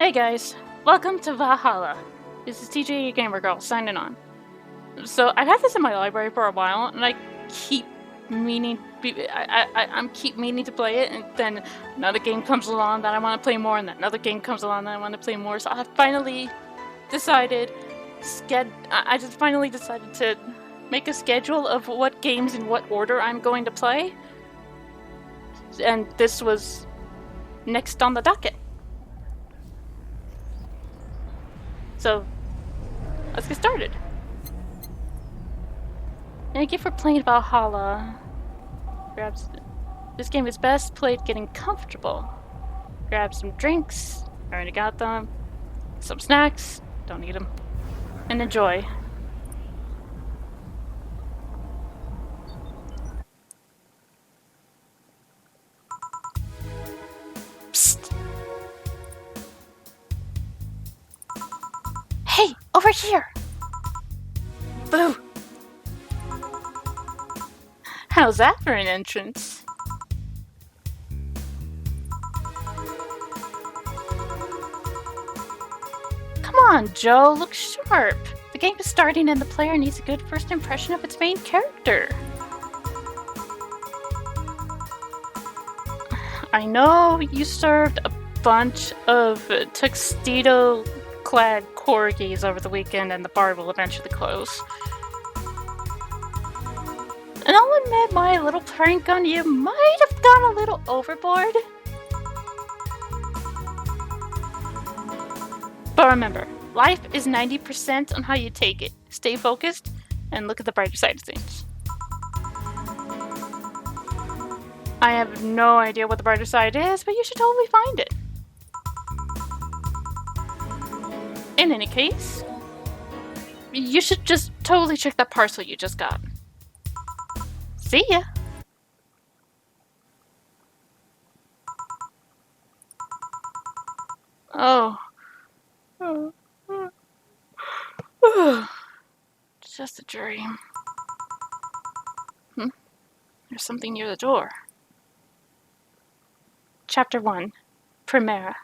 Hey guys, welcome to Valhalla. This is TJ Gamer Girl signing on. So I've had this in my library for a while, and I keep meaning to play it, and then another game comes along that I want to play more, and then another game comes along that I want to play more. So I finally decided, I just finally decided to make a schedule of what games in what order I'm going to play, and this was next on the docket. So, let's get started. Thank you for playing Valhalla. This game is best played getting comfortable. Grab some drinks, I already got them. Some snacks, don't need them. And enjoy. Psst! Hey, over here! Boo! How's that for an entrance? Come on, Joe, look sharp! The game is starting and the player needs a good first impression of its main character. I know you served a bunch of tuxedo-clad corgis over the weekend and the bar will eventually close. And I'll admit my little prank on you might have gone a little overboard. But remember, life is 90% on how you take it. Stay focused and look at the brighter side of things. I have no idea what the brighter side is, but you should totally find it. In any case, you should just totally check that parcel you just got. See ya! Oh. Just a dream. There's something near the door. Chapter 1. Primera.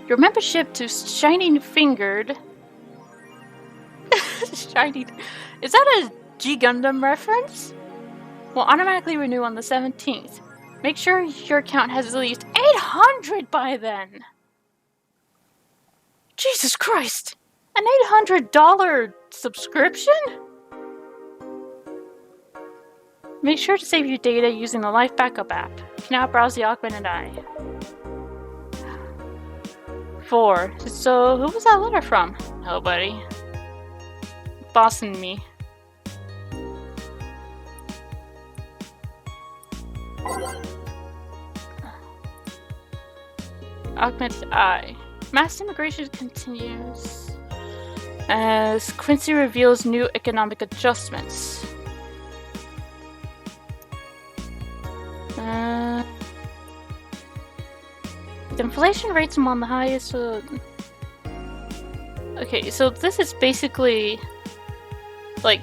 Your membership to Shining Fingered... Shining... Is that a G Gundam reference? Will automatically renew on the 17th. Make sure your account has at least 800 by then! Jesus Christ! An $800 subscription? Make sure to save your data using the Life Backup app. You can now browse the augmented eye. 4. So, who was that letter from? Nobody. Boss and me. Augmented eye. Mass immigration continues as Quincy reveals new economic adjustments. The inflation rate's among the highest. Okay, so this is basically like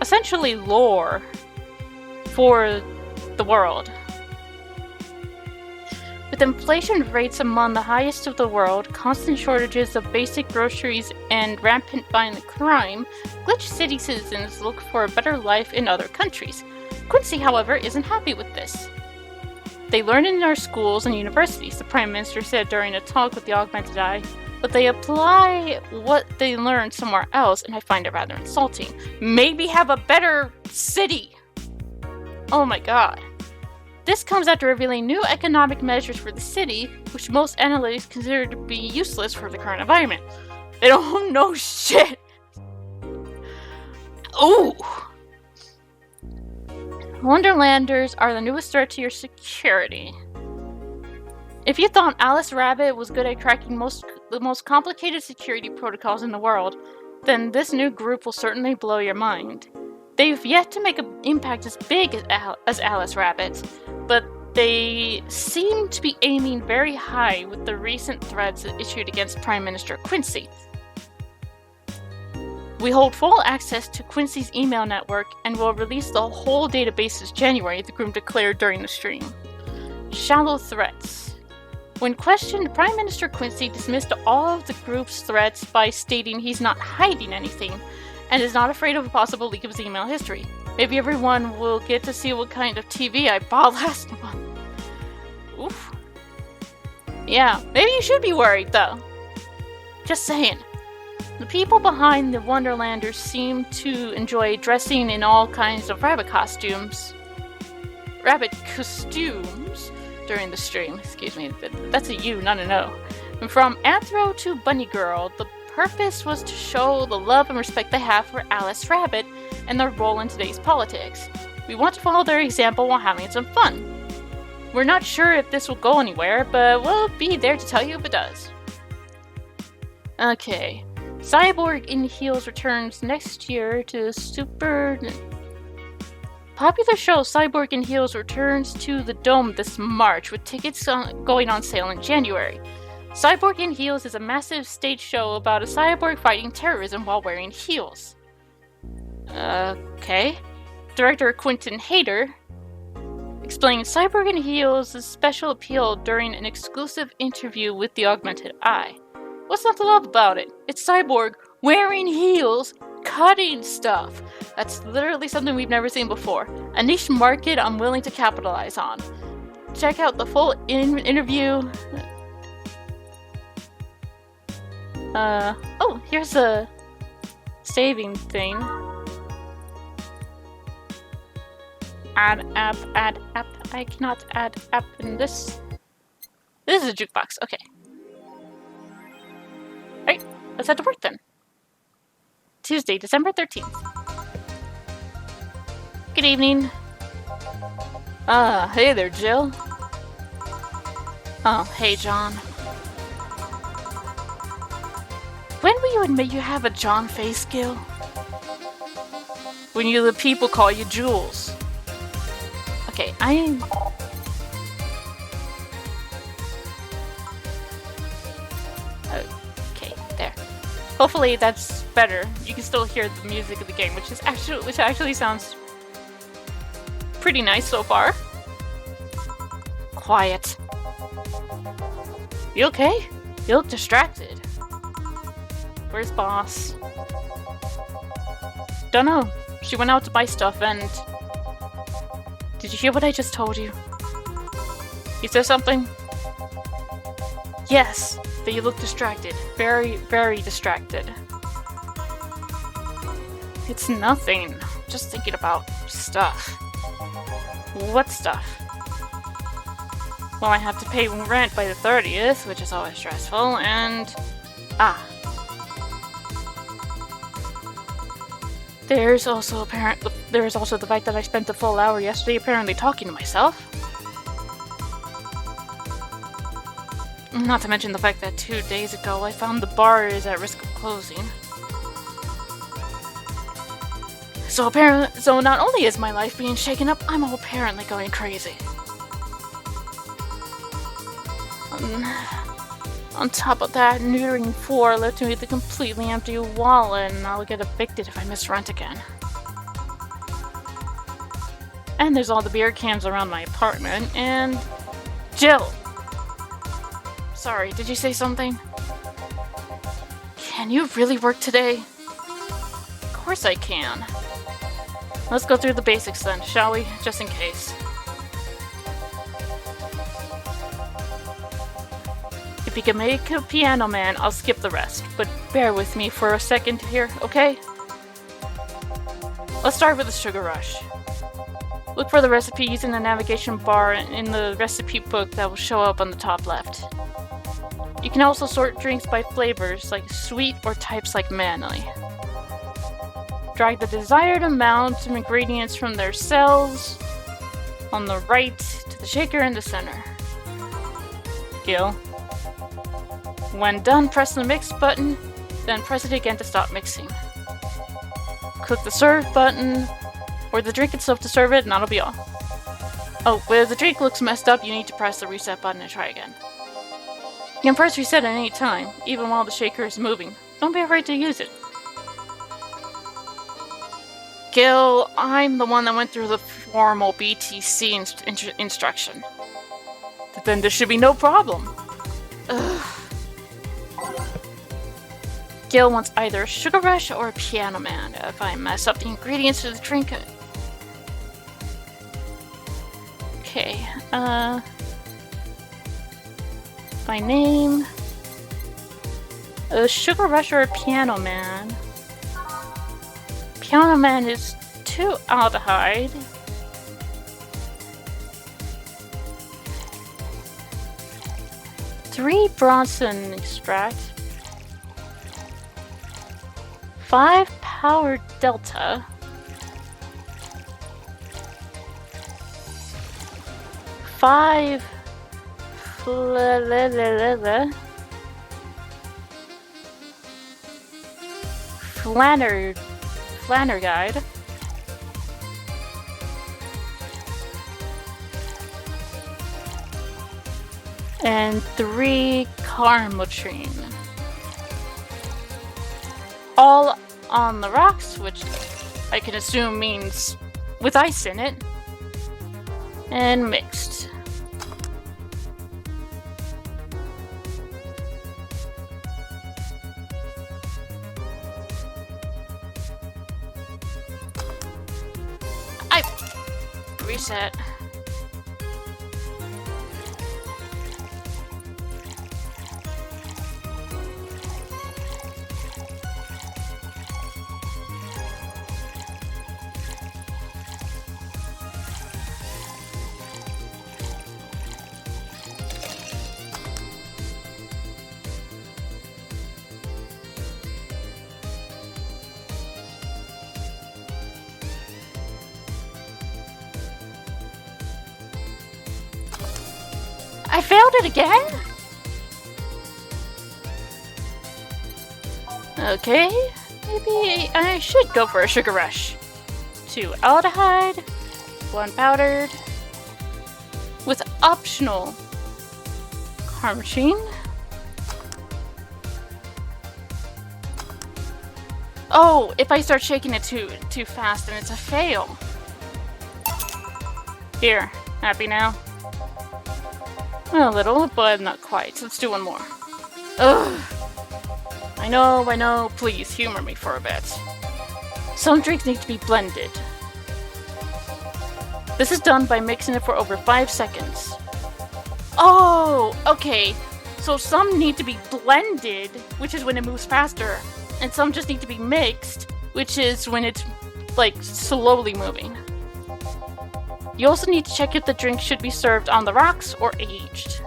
essentially lore for the world. With inflation rates among the highest of the world, constant shortages of basic groceries, and rampant violent crime, Glitch City citizens look for a better life in other countries. Quincy, however, isn't happy with this. They learn in our schools and universities, the Prime Minister said during a talk with the Augmented Eye, but they apply what they learn somewhere else, and I find it rather insulting. Maybe have a better city! Oh my god. This comes after revealing new economic measures for the city, which most analysts consider to be useless for the current environment. They don't know shit! Ooh! Wonderlanders are the newest threat to your security. If you thought Alice Rabbit was good at cracking the most complicated security protocols in the world, then this new group will certainly blow your mind. They've yet to make an impact as big as Alice Rabbit, but they seem to be aiming very high with the recent threats issued against Prime Minister Quincy. We hold full access to Quincy's email network and will release the whole database this January, the groom declared during the stream. Shallow threats. When questioned, Prime Minister Quincy dismissed all of the group's threats by stating he's not hiding anything and is not afraid of a possible leak of his email history. Maybe everyone will get to see what kind of TV I bought last month. Oof. Yeah, maybe you should be worried, though. Just saying. The people behind the Wonderlanders seem to enjoy dressing in all kinds of rabbit costumes during the stream. Excuse me, that's a U, not an O. And from Anthro to Bunny Girl, the purpose was to show the love and respect they have for Alice Rabbit and their role in today's politics. We want to follow their example while having some fun. We're not sure if this will go anywhere, but we'll be there to tell you if it does. Okay. Cyborg in Heels returns next year to Popular show Cyborg in Heels returns to the Dome this March, with tickets going on sale in January. Cyborg in Heels is a massive stage show about a cyborg fighting terrorism while wearing heels. Okay. Director Quentin Hayter explained Cyborg in Heels' special appeal during an exclusive interview with the Augmented Eye. What's not to love about it? It's Cyborg wearing heels, cutting stuff. That's literally something we've never seen before. A niche market I'm willing to capitalize on. Check out the full interview. Oh, here's a saving thing. Add app. I cannot add app in this. This is a jukebox, okay. Alright, let's head to work then. Tuesday, December 13th. Good evening. Hey there, Jill. Oh, hey, John. When will you admit you have a John face skill? When the people call you Jules. Okay, Okay, there. Hopefully that's better. You can still hear the music of the game, which actually sounds pretty nice so far. Quiet. You okay? You look distracted. Where's Boss? Dunno. She went out to buy stuff and... Did you hear what I just told you? You said something? Yes, that you look distracted. Very, very distracted. It's nothing. Just thinking about stuff. What stuff? Well, I have to pay rent by the 30th, which is always stressful, and... There's also the fact that I spent a full hour yesterday apparently talking to myself. Not to mention the fact that 2 days ago I found the bar is at risk of closing. So not only is my life being shaken up, I'm apparently going crazy. On top of that, neutering 4 left me with a completely empty wallet, and I'll get evicted if I miss rent again. And there's all the beer cans around my apartment, and... Jill! Sorry, did you say something? Can you really work today? Of course I can. Let's go through the basics then, shall we? Just in case. If you can make a Piano Man, I'll skip the rest, but bear with me for a second here, okay? Let's start with the Sugar Rush. Look for the recipe using the navigation bar in the recipe book that will show up on the top left. You can also sort drinks by flavors, like sweet or types like manly. Drag the desired amount of ingredients from their cells on the right to the shaker in the center. Gil. When done, press the mix button, then press it again to stop mixing. Click the serve button, or the drink itself to serve it, and that'll be all. Oh, but if the drink looks messed up, you need to press the reset button and try again. You can press reset at any time, even while the shaker is moving. Don't be afraid to use it. Gil, I'm the one that went through the formal BTC instruction. Then there should be no problem. Ugh. Gil wants either a Sugar Rush or a Piano Man. If I mess up the ingredients to the drink... Okay, by name... A Sugar Rush or a Piano Man? Piano Man is 2 aldehyde. Three Bronson extract. 5 power delta. 5 Flanner guide. And 3 Carmotrine. All on the rocks, which I can assume means with ice in it. And mixed. Reset. I failed it again? Okay, maybe I should go for a Sugar Rush. 2 aldehyde, 1 powdered, with optional Carmotrine. Oh, if I start shaking it too fast, then it's a fail. Here, happy now? A little, but not quite. So let's do one more. Ugh. I know. Please humor me for a bit. Some drinks need to be blended. This is done by mixing it for over 5 seconds. Oh, okay. So some need to be blended, which is when it moves faster, and some just need to be mixed, which is when it's like slowly moving. You also need to check if the drink should be served on the rocks or aged.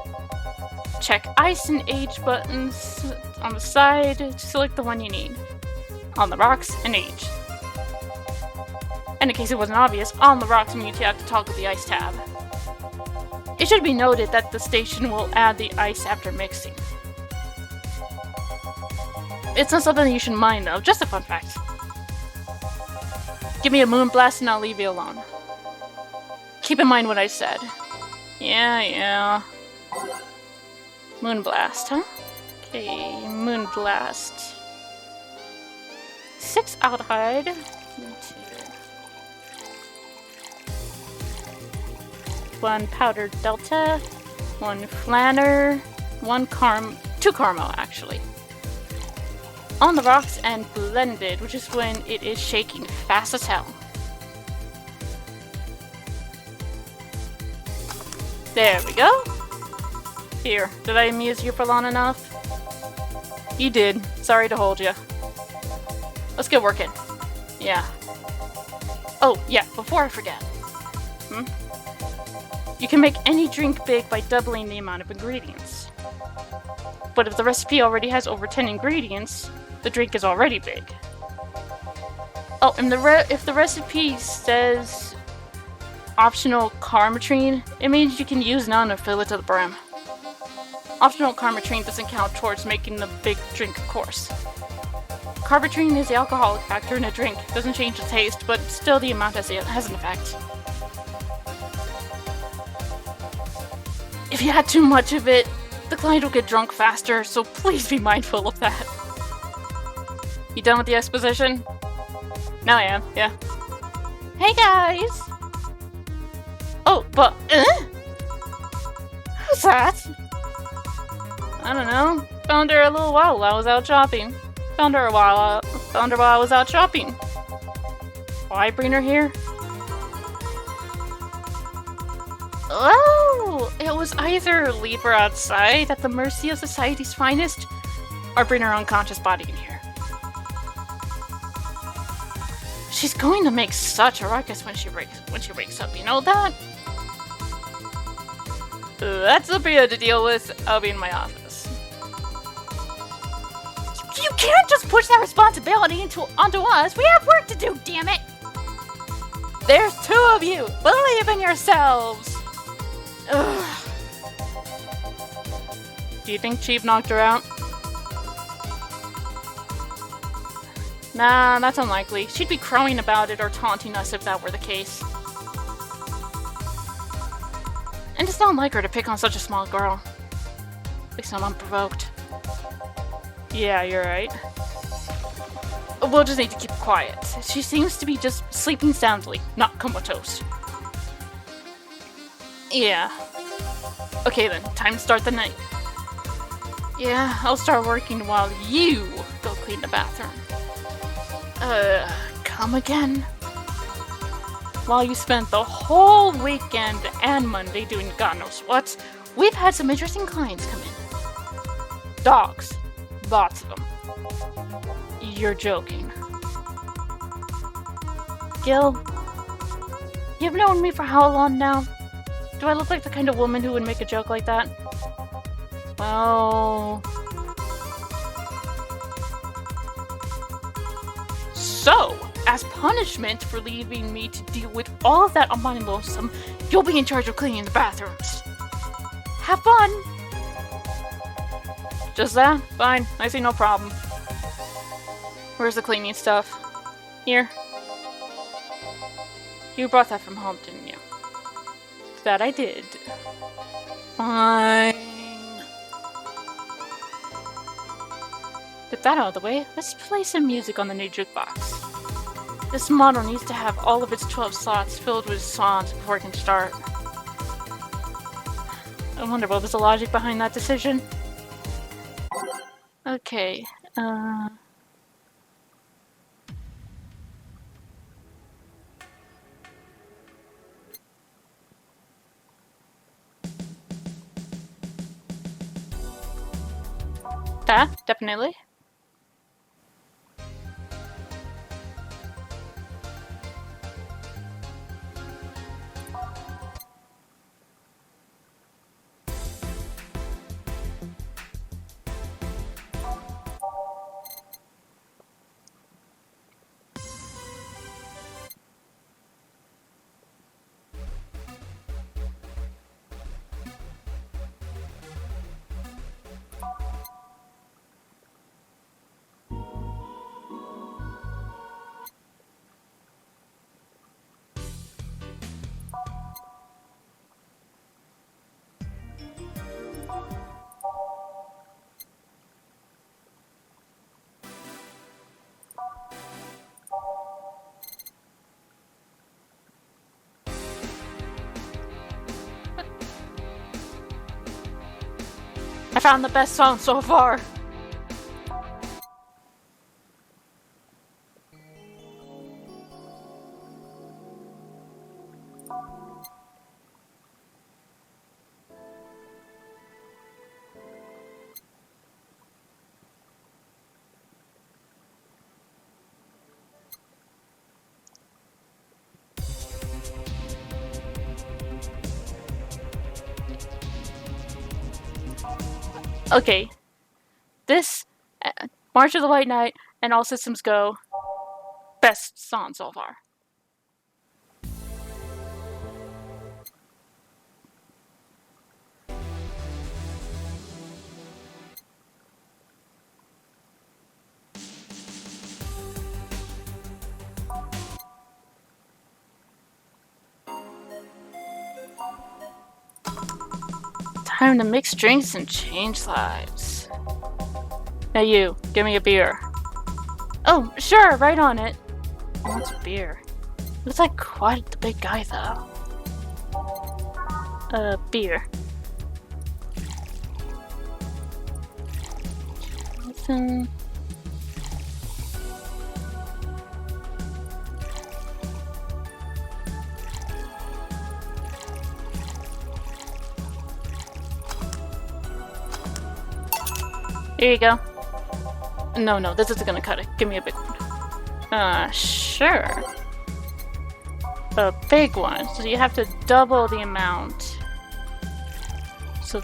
Check ice and age buttons on the side to select the one you need. On the rocks and aged. And in case it wasn't obvious, on the rocks means you have to toggle the ice tab. It should be noted that the station will add the ice after mixing. It's not something you should mind though, just a fun fact. Give me a moon blast and I'll leave you alone. Keep in mind what I said. Yeah. Moonblast, huh? Okay, Moonblast. 6 aldehyde. 1 powdered delta. 1 flanner. 2 caramel, actually. On the rocks and blended, which is when it is shaking fast as hell. There we go. Here, did I amuse you for long enough? You did. Sorry to hold you. Let's get working. Yeah. Oh, yeah, before I forget. You can make any drink big by doubling the amount of ingredients. But if the recipe already has over 10 ingredients, the drink is already big. Oh, and if the recipe says optional Carmotrine, it means you can use none or fill it to the brim. Optional Carmotrine doesn't count towards making the big drink, of course. Carmotrine is the alcoholic factor in a drink. It doesn't change the taste, but still the amount has an effect. If you add too much of it, the client will get drunk faster, so please be mindful of that. You done with the exposition? Now I am, yeah. Hey guys! Oh, but who's that? I don't know. Found her a little while I was out shopping. Found her while I was out shopping. Why bring her here? Oh, it was either leave her outside at the mercy of society's finest, or bring her unconscious body in here. She's going to make such a ruckus when she wakes up. You know that? That's a bit to deal with. I'll be in my office. You can't just push that responsibility onto us. We have work to do, damn it. There's two of you. Believe in yourselves. Ugh. Do you think Chief knocked her out? Nah, that's unlikely. She'd be crowing about it or taunting us if that were the case. And it's not like her to pick on such a small girl. At least not unprovoked. Yeah, you're right. We'll just need to keep quiet. She seems to be just sleeping soundly, not comatose. Yeah. Okay then, time to start the night. Yeah, I'll start working while you go clean the bathroom. Come again? While you spent the whole weekend and Monday doing God knows what, we've had some interesting clients come in. Dogs. Lots of them. You're joking. Gil, you've known me for how long now? Do I look like the kind of woman who would make a joke like that? Well... So, as punishment for leaving me to deal with all of that on my lonesome, you'll be in charge of cleaning the bathrooms. Have fun! Just that? Fine. I see no problem. Where's the cleaning stuff? Here. You brought that from home, didn't you? That I did. Fine. Get that out of the way. Let's play some music on the new jukebox. This model needs to have all of its 12 slots filled with songs before it can start. I wonder what was the logic behind that decision. Okay, that, definitely. I found the best song so far. Okay, this, March of the White Knight, and All Systems Go, best song so far. Time to mix drinks and change lives. Now you, give me a beer. Oh, sure, right on it. I want some beer. Looks like quite the big guy, though. Beer. Listen. Here you go. No, this isn't gonna cut it. Give me a big one. Sure. A big one. So you have to double the amount. So...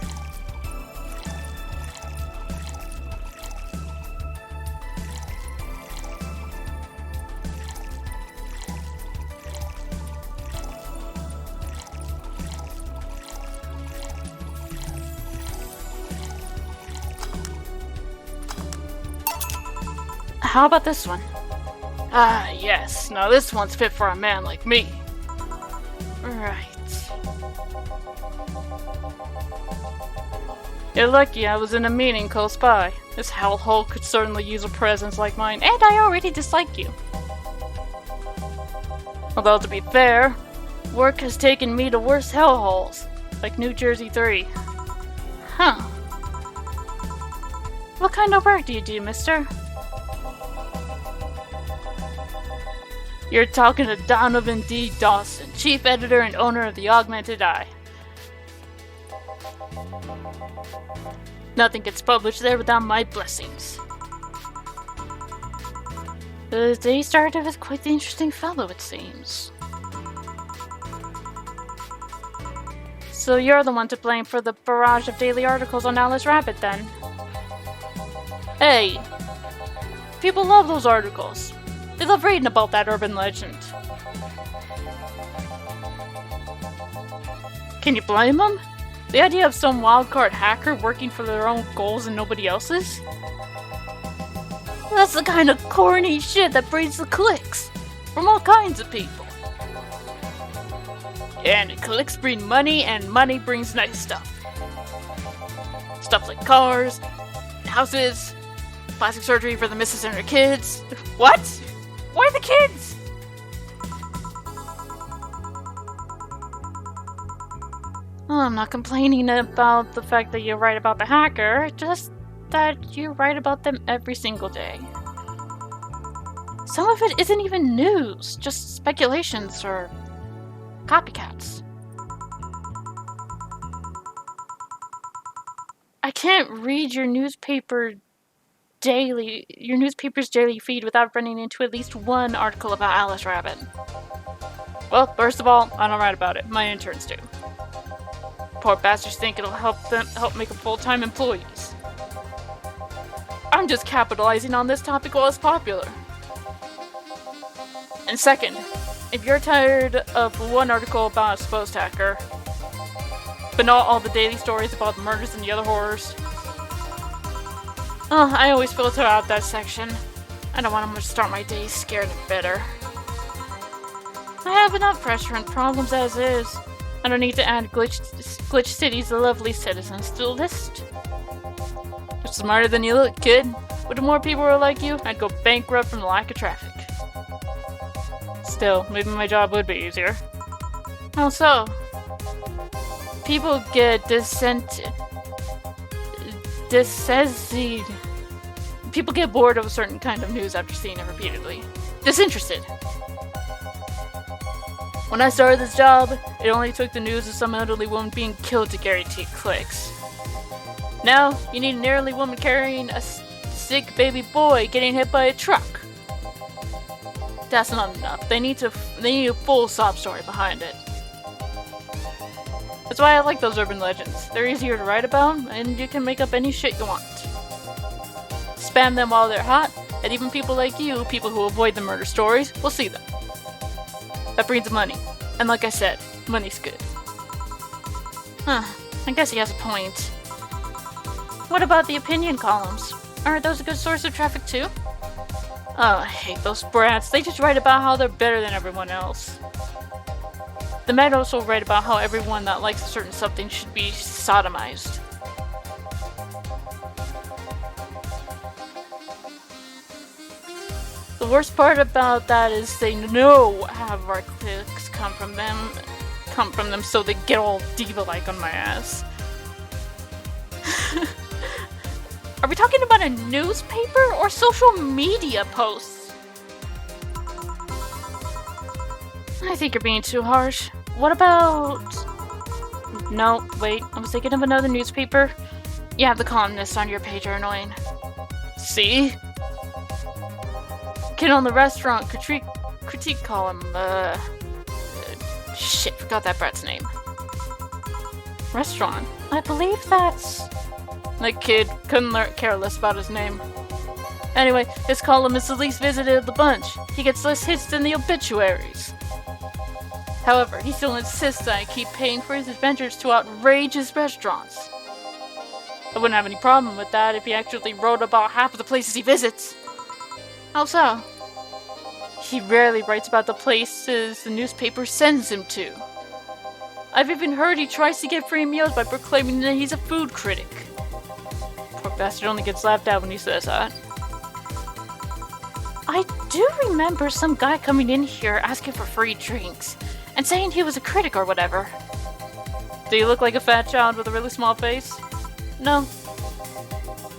How about this one? Ah, yes. Now this one's fit for a man like me. Right. You're lucky I was in a meeting close by. This hellhole could certainly use a presence like mine, and I already dislike you. Although, to be fair, work has taken me to worse hellholes, like New Jersey 3. Huh. What kind of work do you do, mister? You're talking to Donovan D. Dawson, chief editor and owner of the Augmented Eye. Nothing gets published there without my blessings. The day started with quite the interesting fellow, it seems. So you're the one to blame for the barrage of daily articles on Alice Rabbit, then? Hey! People love those articles. They love reading about that urban legend. Can you blame them? The idea of some wildcard hacker working for their own goals and nobody else's? That's the kind of corny shit that breeds the clicks. From all kinds of people. And clicks bring money, and money brings nice stuff. Stuff like cars, houses, plastic surgery for the missus and her kids. What? Why the kids? Oh, I'm not complaining about the fact that you're right about the hacker, just that you're right about them every single day. Some of it isn't even news, just speculations or copycats. I can't read your newspaper's daily feed without running into at least one article about Alice Rabbit. Well, first of all, I don't write about it. My interns do. Poor bastards think it'll help make them full-time employees. I'm just capitalizing on this topic while it's popular. And second, if you're tired of one article about a supposed hacker, but not all the daily stories about the murders and the other horrors, oh, I always filter out that section. I don't want to start my day scared and bitter. I have enough pressure and problems as is. I don't need to add Glitch City's lovely citizens to the list. You're smarter than you look, kid. But if more people were like you, I'd go bankrupt from the lack of traffic. Still, maybe my job would be easier. How so? People get People get bored of a certain kind of news after seeing it repeatedly. Disinterested. When I started this job, it only took the news of some elderly woman being killed to guarantee clicks. Now, you need an elderly woman carrying a sick baby boy getting hit by a truck. That's not enough. They need a full sob story behind it. That's why I like those urban legends. They're easier to write about, and you can make up any shit you want. Spam them while they're hot, and even people like you, people who avoid the murder stories, will see them. That brings money. And like I said, money's good. Huh, I guess he has a point. What about the opinion columns? Aren't those a good source of traffic too? Oh, I hate those brats. They just write about how they're better than everyone else. They might also write about how everyone that likes a certain something should be sodomized. worst part about that is they know half of our clicks come from them, so they get all diva-like on my ass. Are we talking about a newspaper or social media posts? I think you're being too harsh. What about... No, wait, I was thinking of another newspaper. You have the columnists on your page are annoying. See? Kid on the restaurant critique column, shit, forgot that brat's name. Restaurant? I believe that's... That kid couldn't care less about his name. Anyway, his column is the least visited of the bunch. He gets less hits than the obituaries. However, he still insists that I keep paying for his adventures to outrageous restaurants. I wouldn't have any problem with that if he actually wrote about half of the places he visits. How so? He rarely writes about the places the newspaper sends him to. I've even heard he tries to get free meals by proclaiming that he's a food critic. Poor bastard only gets laughed at when he says that. I do remember some guy coming in here asking for free drinks and saying he was a critic or whatever. Do you look like a fat child with a really small face? No.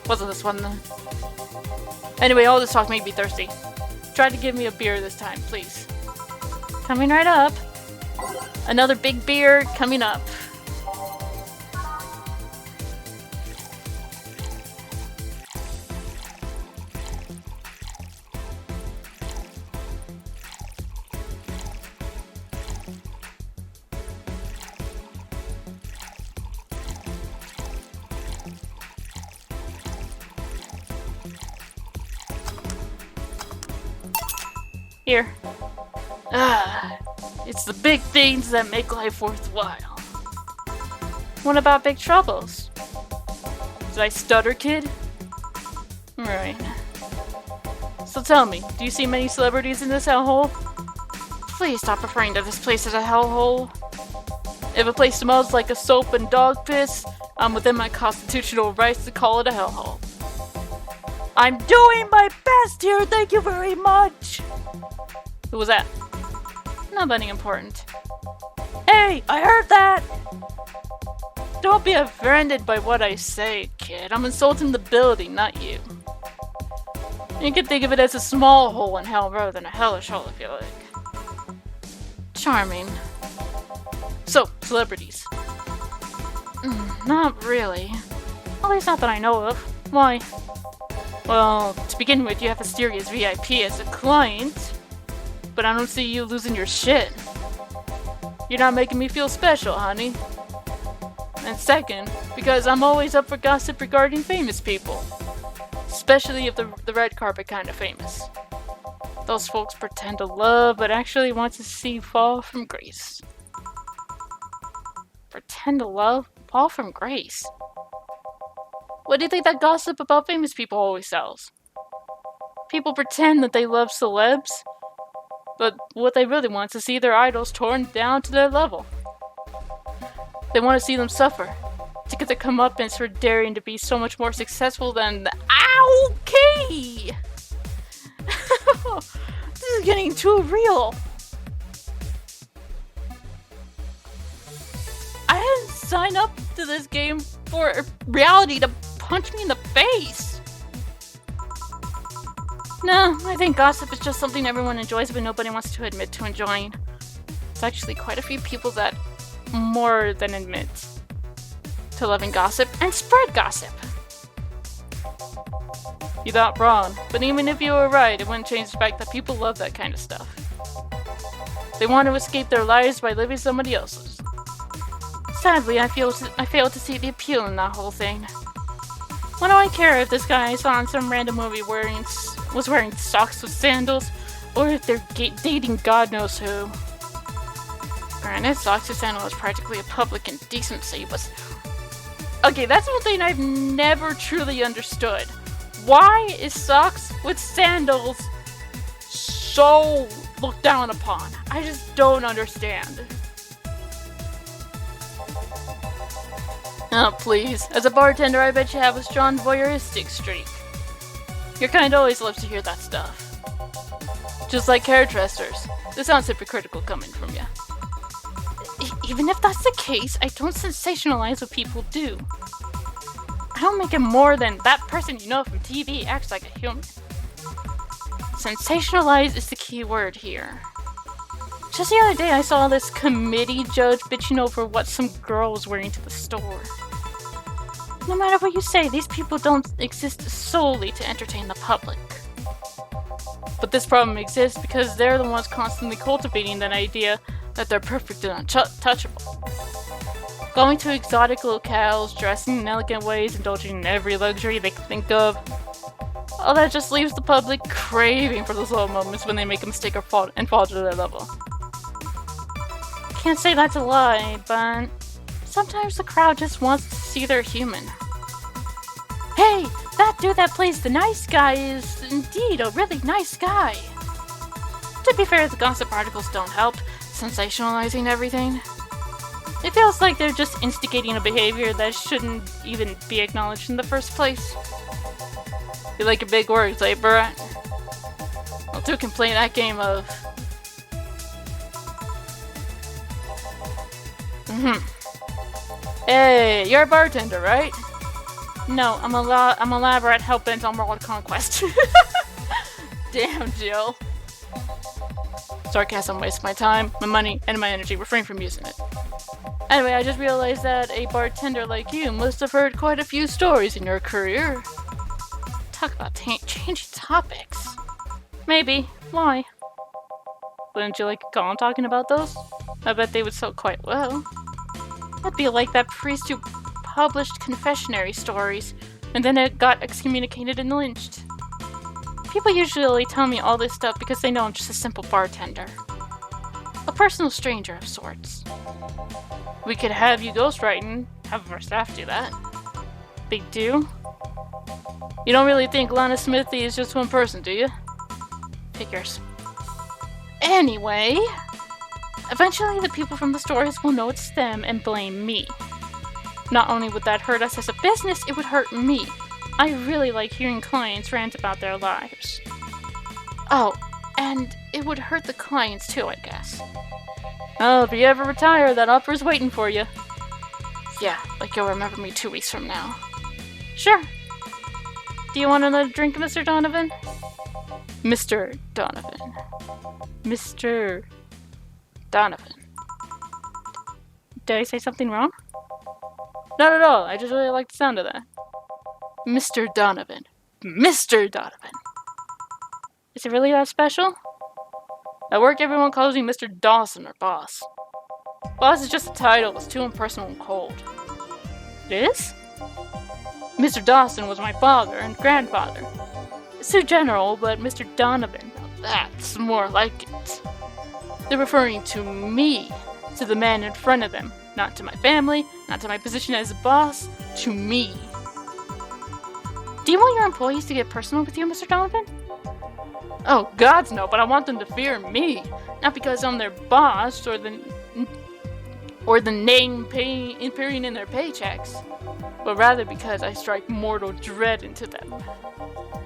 Wasn't this one then. Anyway, all this talk made me thirsty. Try to give me a beer this time, please. Coming right up. Another big beer coming up. Here. It's the big things that make life worthwhile. What about big troubles? Did I stutter, kid? Right. So tell me, do you see many celebrities in this hellhole? Please stop referring to this place as a hellhole. If a place smells like a soap and dog piss, I'm within my constitutional rights to call it a hellhole. I'm doing my best here, thank you very much! Who was that? Nobody important. Hey, I heard that! Don't be offended by what I say, kid. I'm insulting the building, not you. You can think of it as a small hole in hell rather than a hellish hole if you like. Charming. So, celebrities. Not really. At least not that I know of. Why? Well, to begin with, you have a serious VIP as a client. But I don't see you losing your shit. You're not making me feel special, honey. And second, because I'm always up for gossip regarding famous people. Especially if the red carpet kind of famous. Those folks pretend to love, but actually want to see fall from grace. Pretend to love? Fall from grace? What do you think that gossip about famous people always sells? People pretend that they love celebs, but what they really want is to see their idols torn down to their level. They want to see them suffer, to get their comeuppance for daring to be so much more successful than the okay! This is getting too real. I didn't sign up to this game for reality to punch me in the face. No, I think gossip is just something everyone enjoys but nobody wants to admit to enjoying. There's actually quite a few people that more than admit to loving gossip and spread gossip. You thought wrong, but even if you were right, it wouldn't change the fact that people love that kind of stuff. They want to escape their lives by living somebody else's. Sadly, I fail to see the appeal in that whole thing. What do I care if this guy I saw in some random movie was wearing socks with sandals, or if they're dating God knows who? Granted, socks with sandals is practically a public indecency, but... Okay, that's one thing I've never truly understood. Why is socks with sandals so looked down upon? I just don't understand. Oh, please. As a bartender, I bet you have a strong voyeuristic streak. Your kind always loves to hear that stuff. Just like hairdressers. This sounds hypocritical coming from you. Even if that's the case, I don't sensationalize what people do. I don't make it more than that person you know from TV acts like a human. Sensationalize is the key word here. Just the other day I saw this committee judge bitching over what some girl was wearing to the store. No matter what you say, these people don't exist solely to entertain the public. But this problem exists because they're the ones constantly cultivating that idea that they're perfect and untouchable. Going to exotic locales, dressing in elegant ways, indulging in every luxury they can think of. All that just leaves the public craving for those little moments when they make a mistake or fall to their level. Can't say that's a lie, but sometimes the crowd just wants to see they're human. Hey, that dude that plays the nice guy is indeed a really nice guy. To be fair, the gossip articles don't help, sensationalizing everything. It feels like they're just instigating a behavior that shouldn't even be acknowledged in the first place. You like your big words, eh, Barat? Well, two can play that game of... Hey, you're a bartender, right? No, I'm a lab rat hell-bent on world conquest. Damn, Jill. Sarcasm wastes my time, my money, and my energy. Refrain from using it. Anyway, I just realized that a bartender like you must have heard quite a few stories in your career. Talk about changing topics. Maybe. Why? Wouldn't you like a call talking about those? I bet they would sell quite well. That'd be like that priest who published confessionary stories, and then it got excommunicated and lynched. People usually tell me all this stuff because they know I'm just a simple bartender. A personal stranger of sorts. We could have you ghostwriting, have our staff do that. Big deal? You don't really think Lana Smithy is just one person, do you? Figures. Anyway, eventually the people from the stores will know it's them and blame me. Not only would that hurt us as a business, it would hurt me. I really like hearing clients rant about their lives. Oh, and it would hurt the clients too, I guess. Oh, if you ever retire, that offer's waiting for you. Yeah, like you'll remember me 2 weeks from now. Sure. Do you want another drink, Mr. Donovan? Mr. Donovan. Mr. Donovan. Did I say something wrong? Not at all, I just really like the sound of that. Mr. Donovan. Mr. Donovan. Is it really that special? At work, everyone calls me Mr. Dawson or Boss. Boss is just a title, it's too impersonal and cold. It is? Mr. Dawson was my father and grandfather. It's too general, but Mr. Donovan, that's more like it. They're referring to me, to the man in front of them, not to my family, not to my position as a boss, to me. Do you want your employees to get personal with you, Mr. Donovan? Oh, gods no, but I want them to fear me. Not because I'm their boss or the name appearing in their paychecks, but rather because I strike mortal dread into them.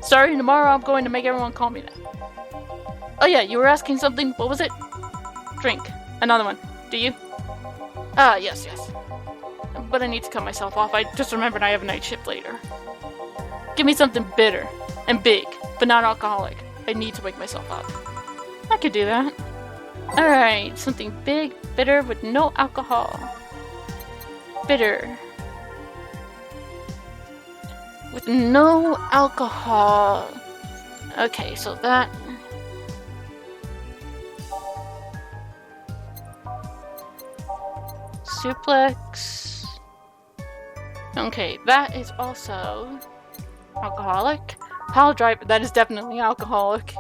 Starting tomorrow, I'm going to make everyone call me that. Oh yeah, you were asking something. What was it? Drink. Another one. Do you? Ah, yes. But I need to cut myself off. I just remembered I have a night shift later. Give me something bitter and big, but not alcoholic. I need to wake myself up. I could do that. Alright, something big, bitter, with no alcohol. Bitter. With no alcohol. Okay, so that... Suplex. Okay, that is also alcoholic. Pile driver, that is definitely alcoholic.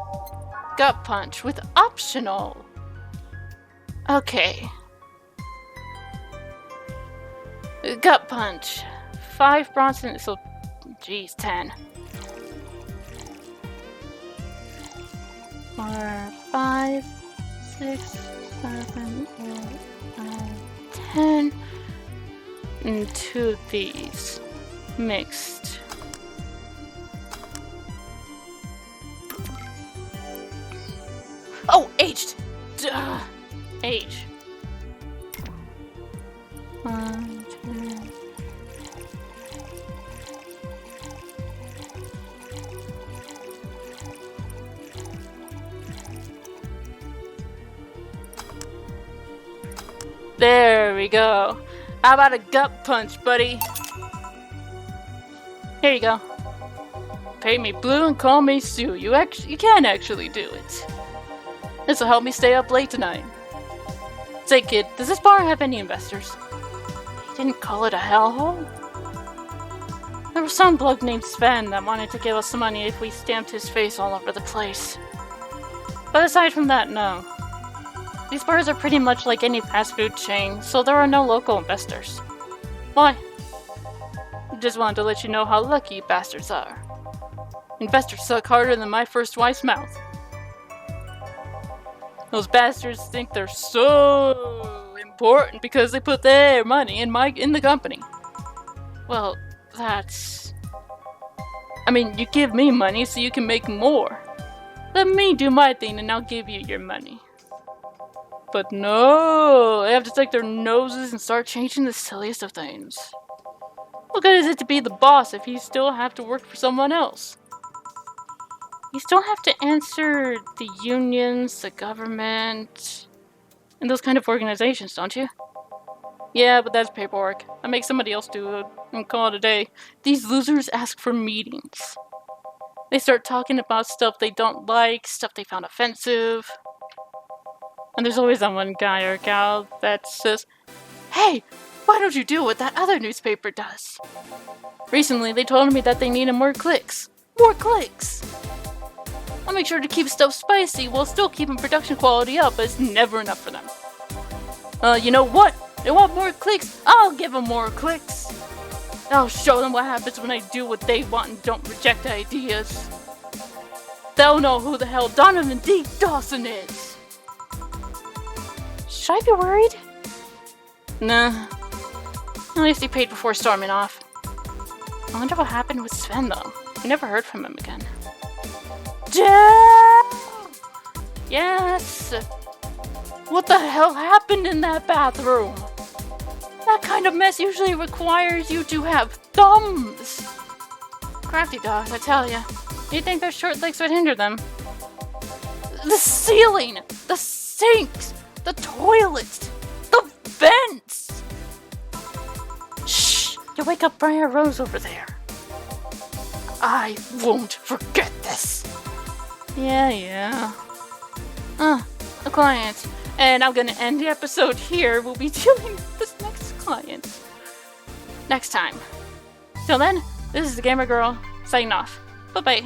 Gut punch with optional. Okay. Gut punch. 5 Bronson, so geez, 10. 4, 5, 6, 7, 8, 9, 10. And 2 of these. Mixed. page. 1, 2. There we go. How about a gut punch, buddy? Here you go. Pay me blue and call me Sue. You can actually do it. This will help me stay up late tonight. Say, kid, does this bar have any investors? He didn't call it a hellhole? There was some bloke named Sven that wanted to give us some money if we stamped his face all over the place. But aside from that, no. These bars are pretty much like any fast food chain, so there are no local investors. Why? Just wanted to let you know how lucky you bastards are. Investors suck harder than my first wife's mouth. Those bastards think they're so important because they put their money in the company. Well, that's... I mean, you give me money so you can make more. Let me do my thing and I'll give you your money. But no, they have to stick their noses and start changing the silliest of things. What good is it to be the boss if you still have to work for someone else? You still have to answer the unions, the government, and those kind of organizations, don't you? Yeah, but that's paperwork. I make somebody else do it and call it a day. These losers ask for meetings. They start talking about stuff they don't like, stuff they found offensive. And there's always that one guy or gal that says, "Hey, why don't you do what that other newspaper does?" Recently, they told me that they needed more clicks. More clicks! I'll make sure to keep stuff spicy while still keeping production quality up, but it's never enough for them. You know what? They want more clicks? I'll give them more clicks. I'll show them what happens when I do what they want and don't reject ideas. They'll know who the hell Donovan D. Dawson is. Should I be worried? Nah. At least he paid before storming off. I wonder what happened with Sven, though. We never heard from him again. Yes! What the hell happened in that bathroom? That kind of mess usually requires you to have thumbs! Crafty dogs, I tell ya. You'd think their short legs would hinder them. The ceiling! The sinks! The toilets! The vents! Shh! You wake up Briar Rose over there. I won't forget this! Yeah. A client. And I'm gonna end the episode here. We'll be dealing with this next client next time. Till then, this is the Gamer Girl, signing off. Bye-bye.